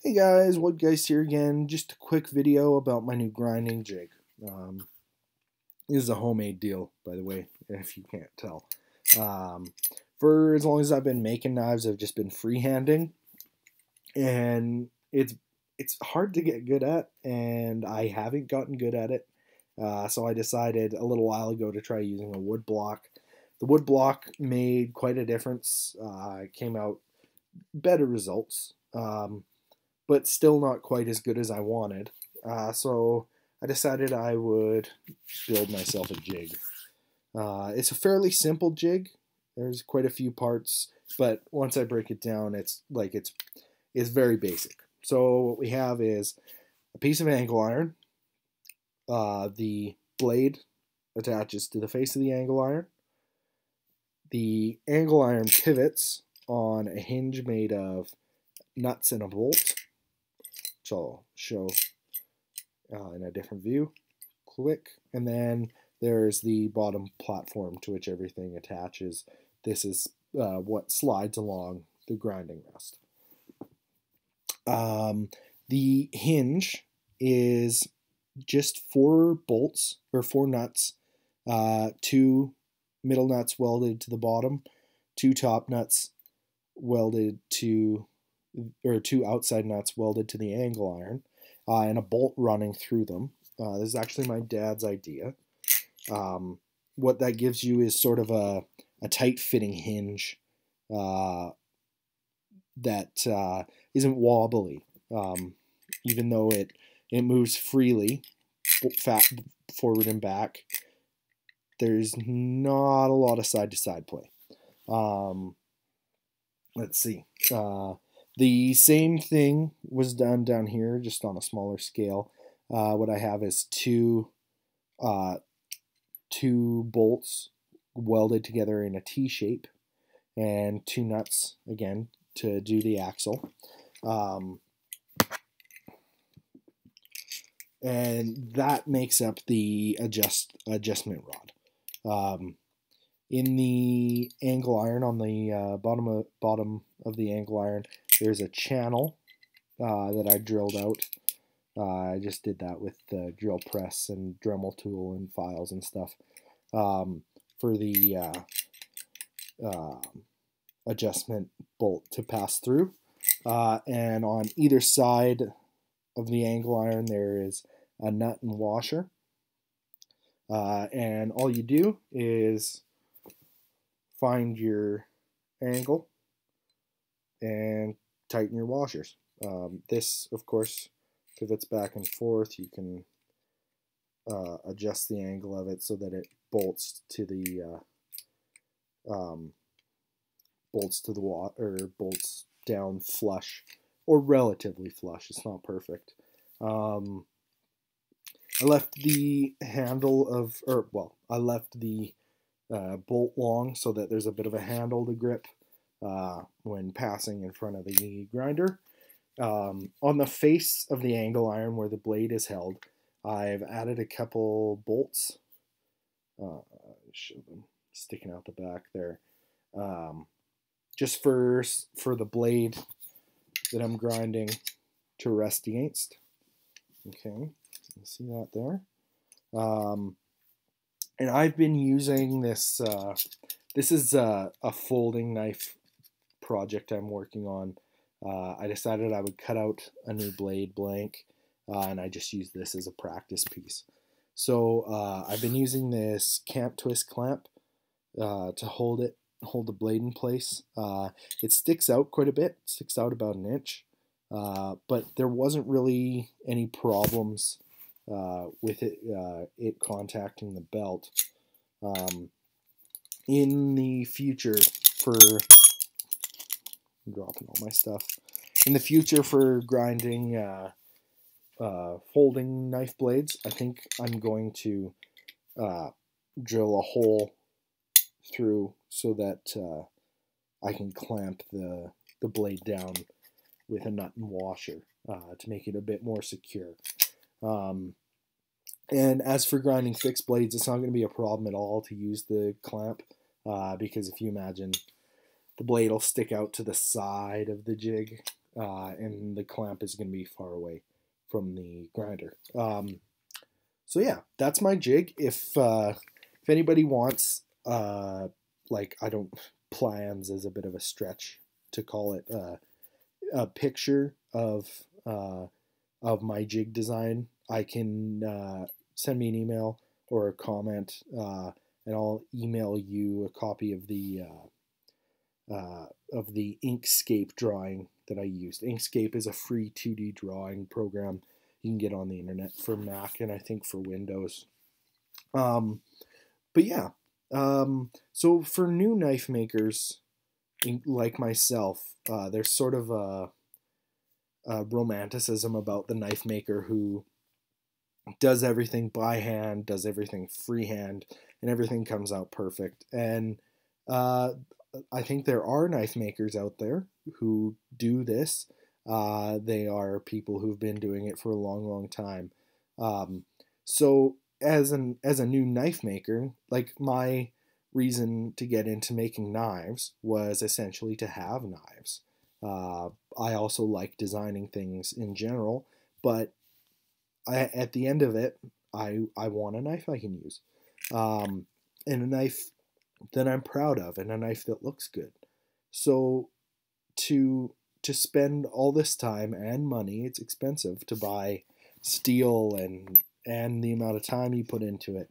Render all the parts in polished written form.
Hey guys, Woodgeist here again. Just a quick video about my new grinding jig. This is a homemade deal, by the way, if you can't tell. For as long as I've been making knives, I've just been freehanding, and it's hard to get good at, and I haven't gotten good at it. So I decided a little while ago to try using a wood block. The wood block made quite a difference. It came out better results. But still not quite as good as I wanted. So I decided I would build myself a jig. It's a fairly simple jig. There's quite a few parts, but once I break it down, it's very basic. So what we have is a piece of angle iron. The blade attaches to the face of the angle iron. The angle iron pivots on a hinge made of nuts and a bolt. I'll show in a different view. Click, and then there's the bottom platform to which everything attaches. This is what slides along the grinding rest. The hinge is just 4 bolts or 4 nuts, 2 middle nuts welded to the bottom, 2 top nuts welded to, or 2 outside nuts welded to the angle iron, and a bolt running through them. This is actually my dad's idea. What that gives you is sort of a tight-fitting hinge that isn't wobbly, even though it moves freely, forward and back. There's not a lot of side-to-side play. Let's see. The same thing was done down here, just on a smaller scale. What I have is two bolts welded together in a T shape, and 2 nuts again to do the axle. And that makes up the adjustment rod. In the angle iron, on the bottom of the angle iron, there's a channel that I drilled out. I just did that with the drill press and Dremel tool and files and stuff for the adjustment bolt to pass through. And on either side of the angle iron, there is a nut and washer. And all you do is find your angle and tighten your washers. This, of course, pivots back and forth. You can adjust the angle of it so that it bolts to the bolts down flush, or relatively flush. It's not perfect. I left the handle of, I left the bolt long so that there's a bit of a handle to grip when passing in front of the grinder. On the face of the angle iron where the blade is held, I've added a couple bolts. Show them sticking out the back there. Just for the blade that I'm grinding to rest against. Okay, you see that there. And I've been using this. This is a folding knife project I'm working on. I decided I would cut out a new blade blank, and I just use this as a practice piece. So I've been using this camp twist clamp to hold the blade in place. It sticks out quite a bit. It sticks out about 1 inch, but there wasn't really any problems with it contacting the belt. In the future, I'm dropping all my stuff. In the future, for grinding folding knife blades, I think I'm going to drill a hole through so that I can clamp the blade down with a nut and washer to make it a bit more secure. And as for grinding fixed blades, it's not going to be a problem at all to use the clamp because if you imagine, the blade will stick out to the side of the jig and the clamp is going to be far away from the grinder. So yeah, that's my jig. If anybody wants, like, I don't, plans is a bit of a stretch to call it, a picture of my jig design, I can send me an email or a comment, and I'll email you a copy of the Inkscape drawing that I used. Inkscape is a free 2D drawing program you can get on the internet for Mac and I think for Windows. But yeah, so for new knife makers like myself, there's sort of a romanticism about the knife maker who does everything by hand, does everything freehand, and everything comes out perfect. And I think there are knife makers out there who do this. They are people who've been doing it for a long, long time. So as a new knife maker, like, my reason to get into making knives was essentially to have knives. I also like designing things in general, but at the end of it, I want a knife I can use, and a knife that I'm proud of, and a knife that looks good. So to spend all this time and money, it's expensive to buy steel and the amount of time you put into it.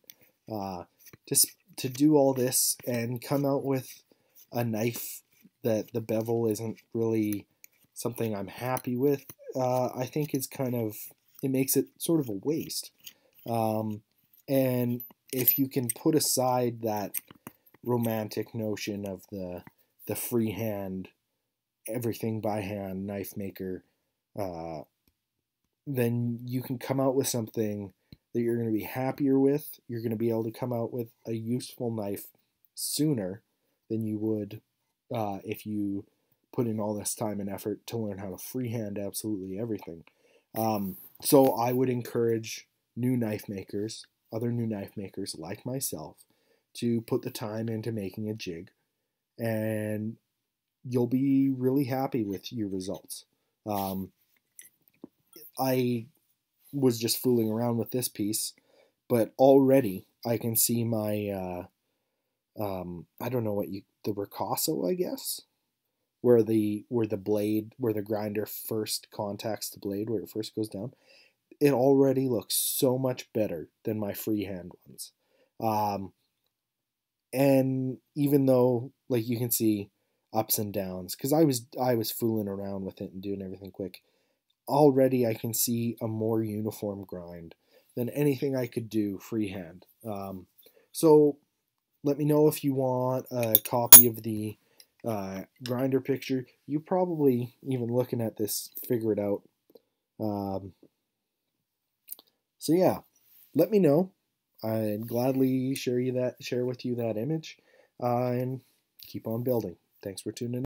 To do all this and come out with a knife that the bevel isn't really something I'm happy with, I think is kind of, it makes it sort of a waste. And if you can put aside that romantic notion of the freehand, everything by hand knife maker, then you can come out with something that you're going to be happier with. You're going to be able to come out with a useful knife sooner than you would if you put in all this time and effort to learn how to freehand absolutely everything. So I would encourage new knife makers, other new knife makers like myself, to put the time into making a jig, and you'll be really happy with your results. I was just fooling around with this piece, but already I can see my, I don't know what the ricasso, I guess, where the blade, where the grinder first contacts the blade, where it first goes down. It already looks so much better than my freehand ones. And even though, like, you can see ups and downs, because I was fooling around with it and doing everything quick, already I can see a more uniform grind than anything I could do freehand. So let me know if you want a copy of the grinder picture. You probably, even looking at this, figure it out. So yeah, let me know. I'd gladly share with you that image, and keep on building. Thanks for tuning in.